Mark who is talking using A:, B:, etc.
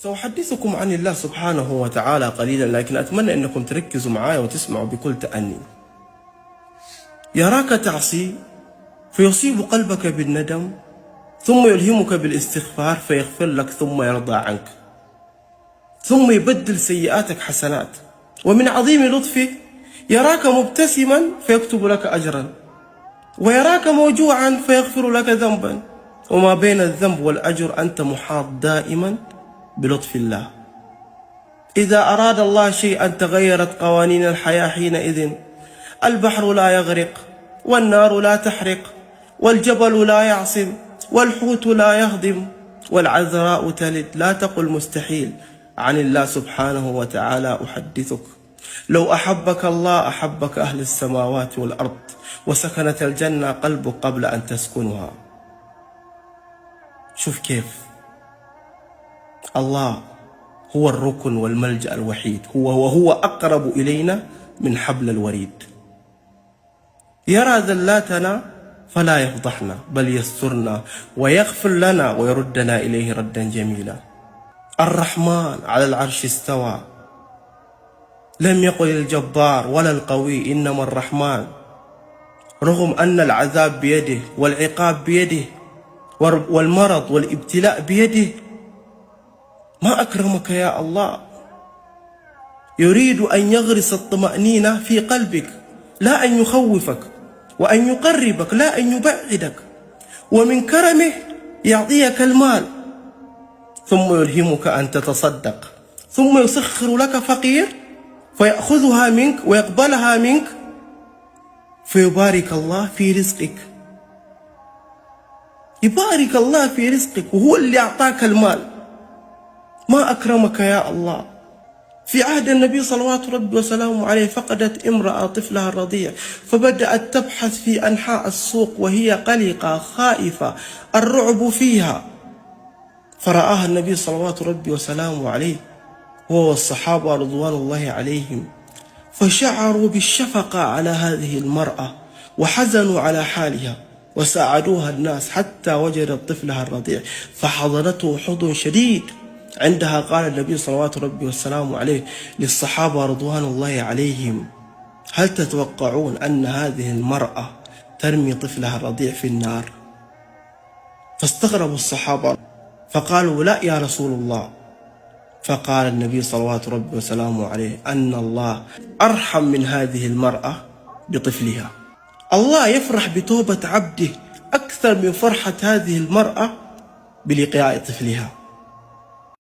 A: سأحدثكم عن الله سبحانه وتعالى قليلا، لكن أتمنى أنكم تركزوا معايا وتسمعوا بكل تأني. يراك تعصي فيصيب قلبك بالندم، ثم يلهمك بالاستغفار فيغفر لك ثم يرضى عنك، ثم يبدل سيئاتك حسنات. ومن عظيم لطفه يراك مبتسما فيكتب لك أجرا، ويراك موجوعا فيغفر لك ذنبا، وما بين الذنب والأجر أنت محاط دائما بلطف الله. إذا أراد الله شيئا تغيرت قوانين الحياة حينئذ. البحر لا يغرق، والنار لا تحرق، والجبل لا يعصم، والحوت لا يهضم، والعذراء تلد. لا تقل مستحيل، عن الله سبحانه وتعالى أحدثك. لو أحبك الله أحبك أهل السماوات والأرض، وسكنت الجنة قلبك قبل أن تسكنها. شوف كيف الله هو الركن والملجأ الوحيد، وهو أقرب إلينا من حبل الوريد. يرى ذلاتنا فلا يفضحنا بل يسترنا ويغفر لنا ويردنا إليه ردا جميلا. الرحمن على العرش استوى، لم يقل الجبار ولا القوي، إنما الرحمن. رغم أن العذاب بيده والعقاب بيده والمرض والابتلاء بيده، ما أكرمك يا الله. يريد أن يغرس الطمأنينة في قلبك، لا أن يخوفك، وأن يقربك لا أن يبعدك. ومن كرمه يعطيك المال، ثم يلهمك أن تتصدق، ثم يسخر لك فقير فيأخذها منك ويقبلها منك، فيبارك الله في رزقك. يبارك الله في رزقك وهو اللي أعطاك المال. ما أكرمك يا الله. في عهد النبي صلوات ربي وسلامه عليه فقدت امرأة طفلها الرضيع، فبدأت تبحث في أنحاء السوق وهي قلقة خائفة الرعب فيها، فرآها النبي صلوات ربي وسلامه عليه هو والصحابة رضوان الله عليهم، فشعروا بالشفقة على هذه المرأة وحزنوا على حالها، وساعدوها الناس حتى وجدت طفلها الرضيع فحضنته حضن شديد. عندها قال النبي صلوات ربي والسلام عليه للصحابة رضوان الله عليهم: هل تتوقعون أن هذه المرأة ترمي طفلها الرضيع في النار؟ فاستغربوا الصحابة فقالوا: لا يا رسول الله. فقال النبي صلوات ربي وسلامه عليه أن الله أرحم من هذه المرأة بطفلها. الله يفرح بتوبة عبده أكثر من فرحة هذه المرأة بلقاء طفلها.